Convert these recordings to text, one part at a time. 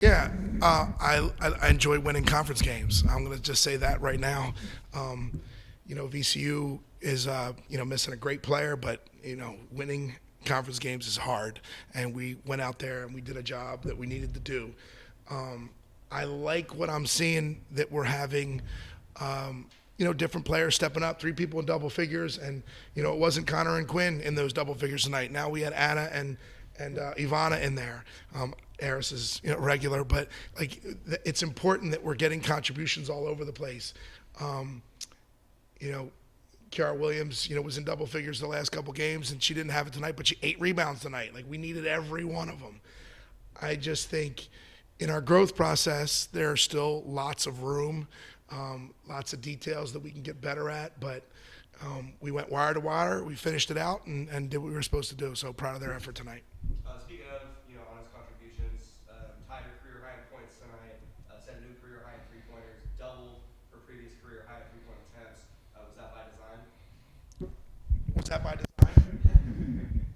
Yeah, I enjoy winning conference games. I'm going to just say that right now. VCU is missing a great player, but winning conference games is hard, and we went out there and we did a job that we needed to do. Um, I like what I'm seeing that we're having. Different players stepping up, three people in double figures, and it wasn't Connor and Quinn in those double figures tonight. Now we had Anna and Ivana in there. Aryss is regular, but it's important that we're getting contributions all over the place. Um, you know, Kiara Williams, was in double figures the last couple games, and she didn't have it tonight, but she 8 rebounds tonight. Like we needed every one of them. I just think in our growth process, there's still lots of room, lots of details that we can get better at. But we went wire to wire, we finished it out, and did what we were supposed to do. So proud of their effort tonight. Speaking of, honest contributions, tied her career high in points tonight, set a new career high in three-pointers, doubled her previous career high in three-point attempts. Was that by design? Was that by design?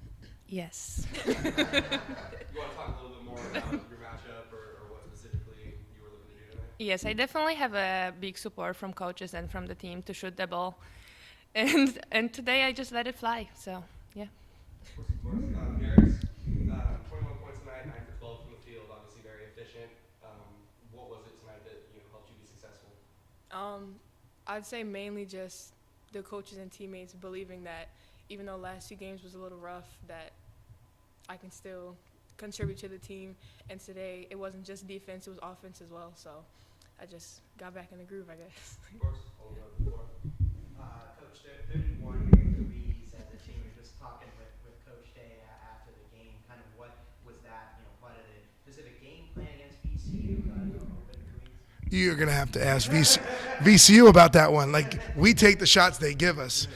Yes. You want to talk a little bit more about your matchup or what specifically you were looking to do tonight? Yes, I definitely have a big support from coaches and from the team to shoot the ball. And today I just let it fly. So, yeah. Of course. Aryss, 21 points tonight, 9 for 12 from the field, obviously very efficient. What was it tonight that helped you be successful? I'd say mainly just the coaches and teammates believing that even though last 2 games was a little rough, that I can still contribute to the team. And today it wasn't just defense, it was offense as well. So I just got back in the groove, I guess. Of course. Hold on the floor. Coach, 31 threes as a team. We were just talking with Coach Day after the game. Kind of what was that, part of the specific game plan against VCU? Open threes? You're going to have to ask VCU about that one. Like, we take the shots they give us.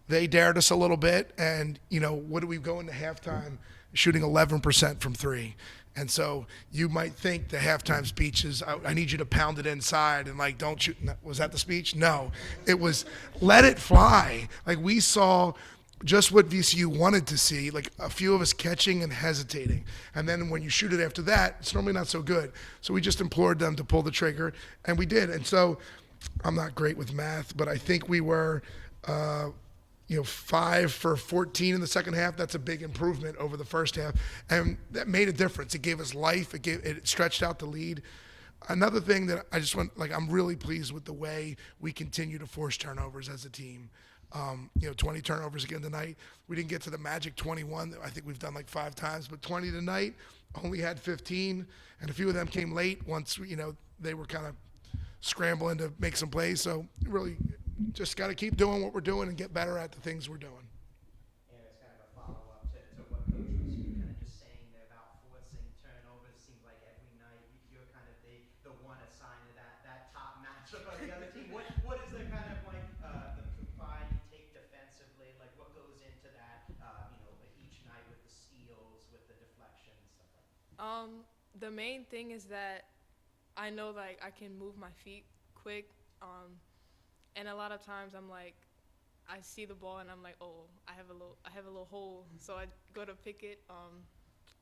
They dared us a little bit, and, what do we go into halftime shooting 11% from three? And so you might think the halftime speech is, I need you to pound it inside and, don't shoot. Was that the speech? No. It was, let it fly. Like, we saw just what VCU wanted to see, like a few of us catching and hesitating. And then when you shoot it after that, it's normally not so good. So we just implored them to pull the trigger, and we did. And so I'm not great with math, but I think we were 5 for 14 in the second half. That's a big improvement over the first half, and that made a difference. It gave us life. It stretched out the lead. Another thing that I just want, I'm really pleased with the way we continue to force turnovers as a team. 20 turnovers again tonight. We didn't get to the magic 21 that I think we've done 5 times, but 20 tonight. Only had 15, and a few of them came late once they were kind of scrambling to make some plays. So really just got to keep doing what we're doing and get better at the things we're doing. And it's kind of a follow-up to what Coach was kind of just saying there about forcing turnovers. Seems like every night you're kind of the one assigned to that top matchup of the other team. What is the kind of the pride you take defensively? Like what goes into that? Each night with the steals, with the deflections, stuff like that. The main thing is that I know I can move my feet quick. And a lot of times I'm I see the ball and I'm like, oh, I have a little hole, so I go to pick it.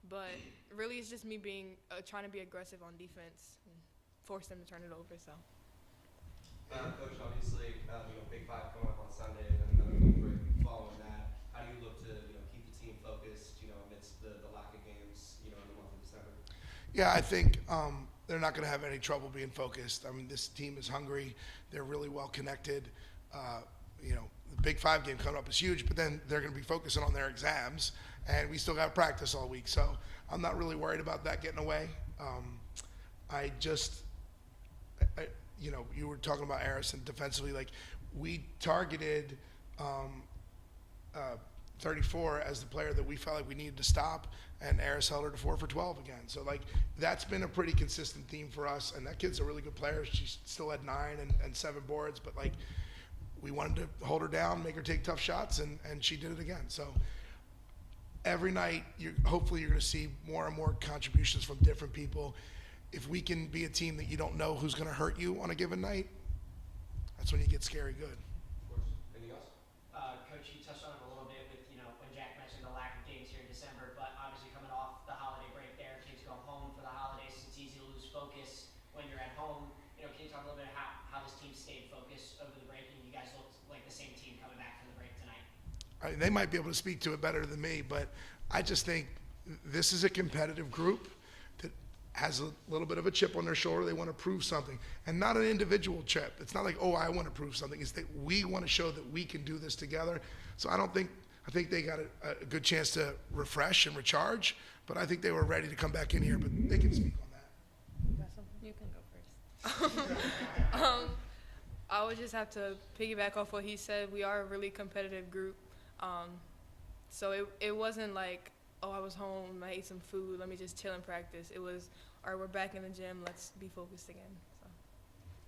But really, it's just me being trying to be aggressive on defense and force them to turn it over. So. Coach, obviously, Big Five coming up on Sunday, and then another big break following that. How do you look to keep the team focused, amidst the lack of games, in the month of December? Yeah, I think they're not going to have any trouble being focused. I mean, this team is hungry. They're really well connected. The Big Five game coming up is huge, but then they're going to be focusing on their exams, and we still got practice all week. So I'm not really worried about that getting away. You were talking about Aryss and defensively, we targeted 34 as the player that we felt like we needed to stop, and Aryss held her to 4 for 12 again. So that's been a pretty consistent theme for us, and that kid's a really good player. She still had 9 and 7 boards, but we wanted to hold her down, make her take tough shots, and she did it again. So every night, hopefully you're going to see more and more contributions from different people. If we can be a team that you don't know who's going to hurt you on a given night, that's when you get scary good. Of course. Anything else? Coach, you touched on it a little bit with, when Jack mentioned the lack of games here in December, but obviously coming off the holiday break there, kids go home for the holidays. they might be able to speak to it better than me, but I just think this is a competitive group that has a little bit of a chip on their shoulder. They want to prove something, and not an individual chip. It's not like, oh, I want to prove something. It's that we want to show that we can do this together. So I think they got a good chance to refresh and recharge, but I think they were ready to come back in here, but they can speak on that. You can go first. I would just have to piggyback off what he said. We are a really competitive group. So it wasn't like, oh, I was home, I ate some food, let me just chill and practice. It was, all right, we're back in the gym, let's be focused again.